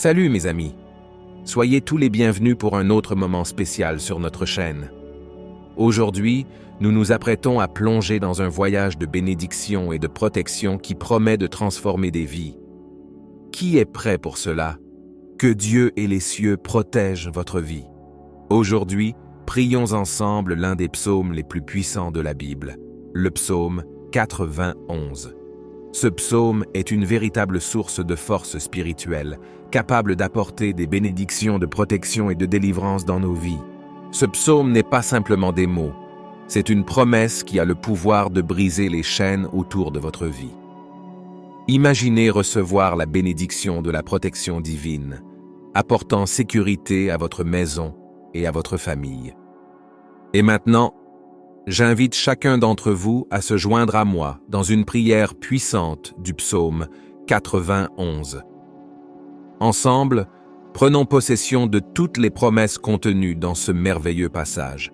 Salut mes amis, soyez tous les bienvenus pour un autre moment spécial sur notre chaîne. Aujourd'hui, nous nous apprêtons à plonger dans un voyage de bénédiction et de protection qui promet de transformer des vies. Qui est prêt pour cela? Que Dieu et les cieux protègent votre vie. Aujourd'hui, prions ensemble l'un des psaumes les plus puissants de la Bible, le psaume 91. Ce psaume est une véritable source de force spirituelle, capable d'apporter des bénédictions de protection et de délivrance dans nos vies. Ce psaume n'est pas simplement des mots, c'est une promesse qui a le pouvoir de briser les chaînes autour de votre vie. Imaginez recevoir la bénédiction de la protection divine, apportant sécurité à votre maison et à votre famille. Et maintenant, j'invite chacun d'entre vous à se joindre à moi dans une prière puissante du psaume 91. Ensemble, prenons possession de toutes les promesses contenues dans ce merveilleux passage.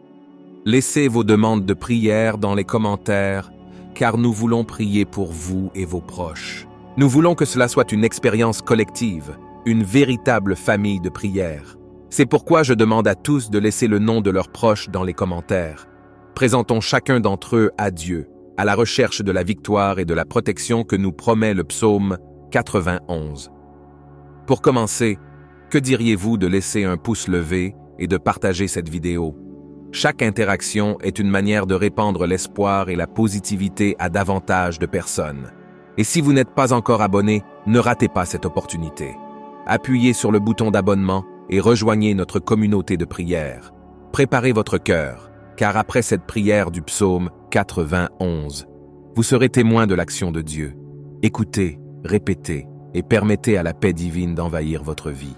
Laissez vos demandes de prière dans les commentaires, car nous voulons prier pour vous et vos proches. Nous voulons que cela soit une expérience collective, une véritable famille de prière. C'est pourquoi je demande à tous de laisser le nom de leurs proches dans les commentaires. Présentons chacun d'entre eux à Dieu, à la recherche de la victoire et de la protection que nous promet le psaume 91. Pour commencer, que diriez-vous de laisser un pouce levé et de partager cette vidéo? Chaque interaction est une manière de répandre l'espoir et la positivité à davantage de personnes. Et si vous n'êtes pas encore abonné, ne ratez pas cette opportunité. Appuyez sur le bouton d'abonnement et rejoignez notre communauté de prière. Préparez votre cœur, car après cette prière du psaume 91, vous serez témoin de l'action de Dieu. Écoutez, répétez et permettez à la paix divine d'envahir votre vie.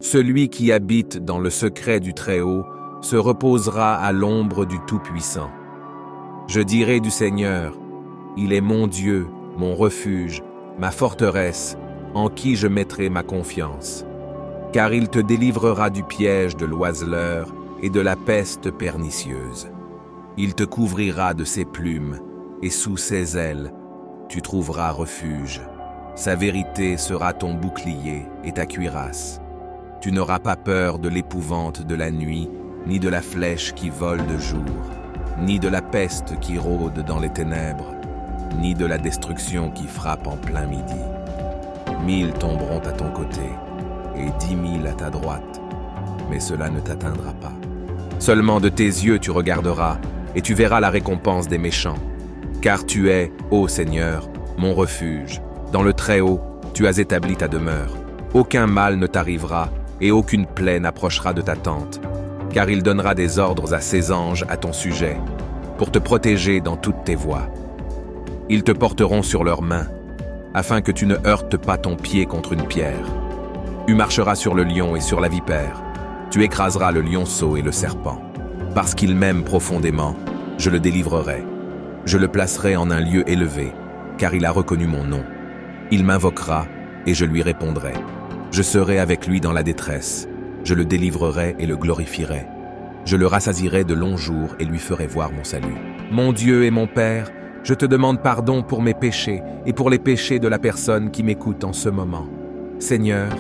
Celui qui habite dans le secret du Très-Haut se reposera à l'ombre du Tout-Puissant. Je dirai du Seigneur, il est mon Dieu, mon refuge, ma forteresse, en qui je mettrai ma confiance. Car il te délivrera du piège de l'oiseleur et de la peste pernicieuse. Il te couvrira de ses plumes, et sous ses ailes, tu trouveras refuge. Sa vérité sera ton bouclier et ta cuirasse. Tu n'auras pas peur de l'épouvante de la nuit, ni de la flèche qui vole de jour, ni de la peste qui rôde dans les ténèbres, ni de la destruction qui frappe en plein midi. 1000 tomberont à ton côté, et 10 000 à ta droite, mais cela ne t'atteindra pas. Seulement de tes yeux tu regarderas, et tu verras la récompense des méchants. Car tu es, ô Seigneur, mon refuge. Dans le Très-Haut, tu as établi ta demeure. Aucun mal ne t'arrivera, et aucune plaie n'approchera de ta tente. Car il donnera des ordres à ses anges à ton sujet, pour te protéger dans toutes tes voies. Ils te porteront sur leurs mains, afin que tu ne heurtes pas ton pied contre une pierre. Tu marcheras sur le lion et sur la vipère. Tu écraseras le lionceau et le serpent. Parce qu'il m'aime profondément, je le délivrerai. Je le placerai en un lieu élevé, car il a reconnu mon nom. Il m'invoquera, et je lui répondrai. Je serai avec lui dans la détresse. Je le délivrerai et le glorifierai. Je le rassasierai de longs jours et lui ferai voir mon salut. Mon Dieu et mon Père, je te demande pardon pour mes péchés et pour les péchés de la personne qui m'écoute en ce moment. Seigneur,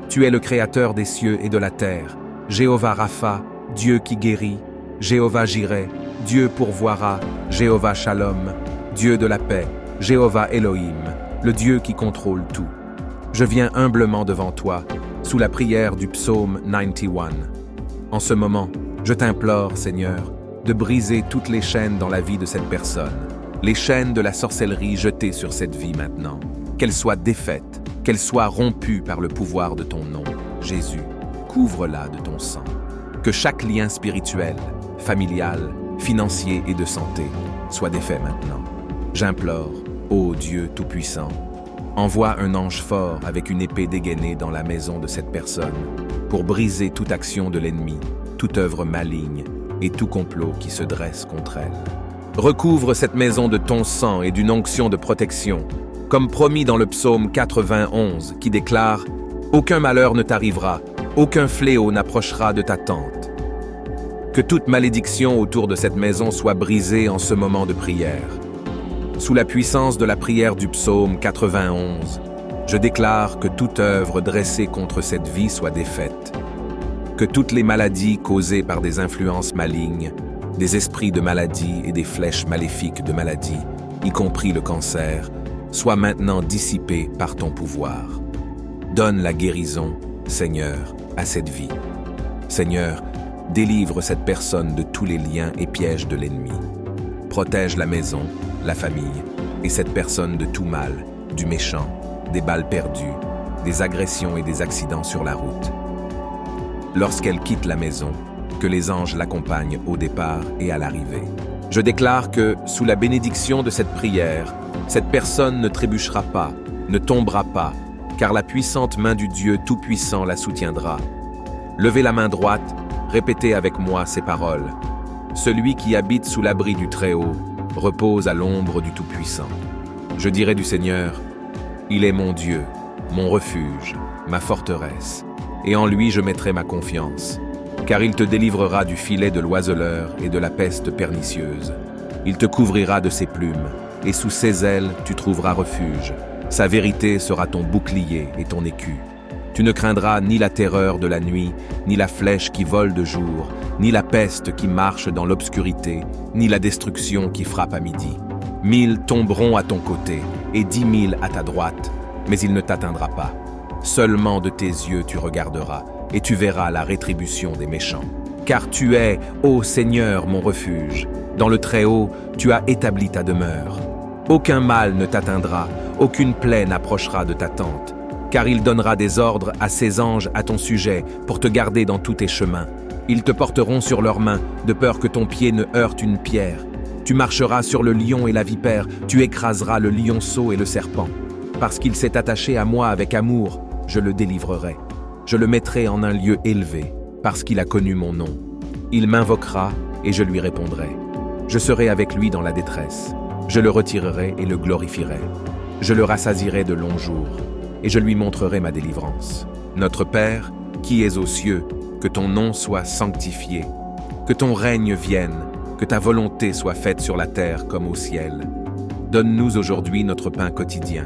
tu es le Créateur des cieux et de la terre, Jéhovah Rapha, Dieu qui guérit, Jéhovah Jireh, Dieu pourvoira, Jéhovah Shalom, Dieu de la paix, Jéhovah Elohim, le Dieu qui contrôle tout. Je viens humblement devant toi, sous la prière du psaume 91. En ce moment, je t'implore, Seigneur, de briser toutes les chaînes dans la vie de cette personne, les chaînes de la sorcellerie jetées sur cette vie maintenant, qu'elles soient défaites, qu'elle soit rompue par le pouvoir de ton nom, Jésus. Couvre-la de ton sang. Que chaque lien spirituel, familial, financier et de santé soit défait maintenant. J'implore, ô Dieu Tout-Puissant, envoie un ange fort avec une épée dégainée dans la maison de cette personne pour briser toute action de l'ennemi, toute œuvre maligne et tout complot qui se dresse contre elle. Recouvre cette maison de ton sang et d'une onction de protection, comme promis dans le psaume 91 qui déclare « Aucun malheur ne t'arrivera, aucun fléau n'approchera de ta tente. » Que toute malédiction autour de cette maison soit brisée en ce moment de prière. Sous la puissance de la prière du psaume 91, je déclare que toute œuvre dressée contre cette vie soit défaite, que toutes les maladies causées par des influences malignes, des esprits de maladie et des flèches maléfiques de maladie, y compris le cancer, soient maintenant dissipées par ton pouvoir. Donne la guérison, Seigneur, à cette vie. Seigneur, délivre cette personne de tous les liens et pièges de l'ennemi. Protège la maison, la famille et cette personne de tout mal, du méchant, des balles perdues, des agressions et des accidents sur la route. Lorsqu'elle quitte la maison, que les anges l'accompagnent au départ et à l'arrivée. Je déclare que, sous la bénédiction de cette prière, cette personne ne trébuchera pas, ne tombera pas, car la puissante main du Dieu Tout-Puissant la soutiendra. Levez la main droite, répétez avec moi ces paroles. Celui qui habite sous l'abri du Très-Haut repose à l'ombre du Tout-Puissant. Je dirai du Seigneur, il est mon Dieu, mon refuge, ma forteresse, et en lui je mettrai ma confiance. Car il te délivrera du filet de l'oiseleur et de la peste pernicieuse. Il te couvrira de ses plumes, et sous ses ailes tu trouveras refuge. Sa vérité sera ton bouclier et ton écu. Tu ne craindras ni la terreur de la nuit, ni la flèche qui vole de jour, ni la peste qui marche dans l'obscurité, ni la destruction qui frappe à midi. 1000 tomberont à ton côté, et 10 000 à ta droite, mais il ne t'atteindra pas. Seulement de tes yeux tu regarderas, et tu verras la rétribution des méchants. Car tu es, ô Seigneur, mon refuge. Dans le Très-Haut, tu as établi ta demeure. Aucun mal ne t'atteindra, aucune plaie n'approchera de ta tente. Car il donnera des ordres à ses anges à ton sujet pour te garder dans tous tes chemins. Ils te porteront sur leurs mains, de peur que ton pied ne heurte une pierre. Tu marcheras sur le lion et la vipère, tu écraseras le lionceau et le serpent. Parce qu'il s'est attaché à moi avec amour, je le délivrerai. Je le mettrai en un lieu élevé, parce qu'il a connu mon nom. Il m'invoquera et je lui répondrai. Je serai avec lui dans la détresse. Je le retirerai et le glorifierai. Je le rassasierai de longs jours, et je lui montrerai ma délivrance. Notre Père, qui es aux cieux, que ton nom soit sanctifié, que ton règne vienne, que ta volonté soit faite sur la terre comme au ciel. Donne-nous aujourd'hui notre pain quotidien.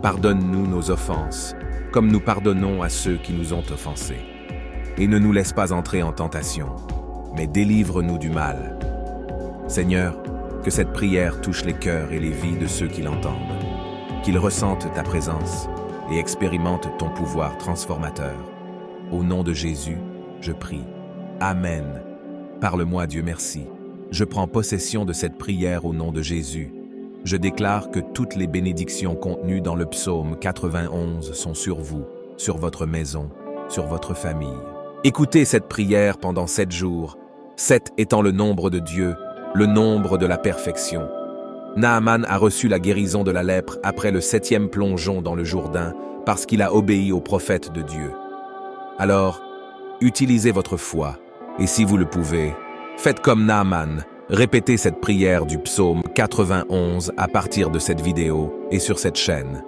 Pardonne-nous nos offenses, comme nous pardonnons à ceux qui nous ont offensés. Et ne nous laisse pas entrer en tentation, mais délivre-nous du mal. Seigneur, que cette prière touche les cœurs et les vies de ceux qui l'entendent, qu'ils ressentent ta présence et expérimentent ton pouvoir transformateur. Au nom de Jésus, je prie. Amen. Parle-moi, Dieu, merci. Je prends possession de cette prière au nom de Jésus. Je déclare que toutes les bénédictions contenues dans le psaume 91 sont sur vous, sur votre maison, sur votre famille. Écoutez cette prière pendant 7 jours, 7 étant le nombre de Dieu, le nombre de la perfection. Naaman a reçu la guérison de la lèpre après le 7e plongeon dans le Jourdain parce qu'il a obéi au prophète de Dieu. Alors, utilisez votre foi, et si vous le pouvez, faites comme Naaman. Répétez cette prière du psaume 91 à partir de cette vidéo et sur cette chaîne.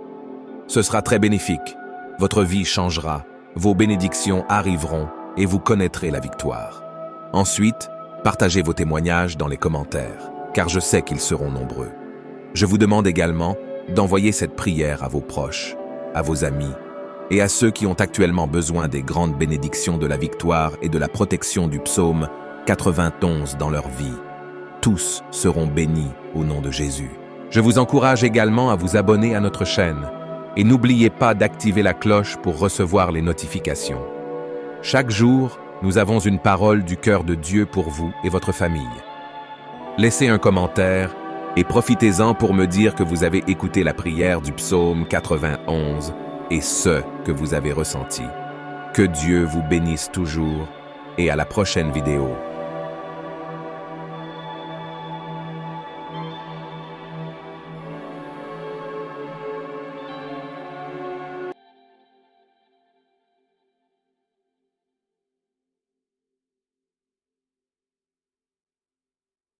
Ce sera très bénéfique. Votre vie changera, vos bénédictions arriveront et vous connaîtrez la victoire. Ensuite, partagez vos témoignages dans les commentaires, car je sais qu'ils seront nombreux. Je vous demande également d'envoyer cette prière à vos proches, à vos amis et à ceux qui ont actuellement besoin des grandes bénédictions de la victoire et de la protection du psaume 91 dans leur vie. Tous seront bénis au nom de Jésus. Je vous encourage également à vous abonner à notre chaîne et n'oubliez pas d'activer la cloche pour recevoir les notifications. Chaque jour, nous avons une parole du cœur de Dieu pour vous et votre famille. Laissez un commentaire et profitez-en pour me dire que vous avez écouté la prière du psaume 91 et ce que vous avez ressenti. Que Dieu vous bénisse toujours et à la prochaine vidéo.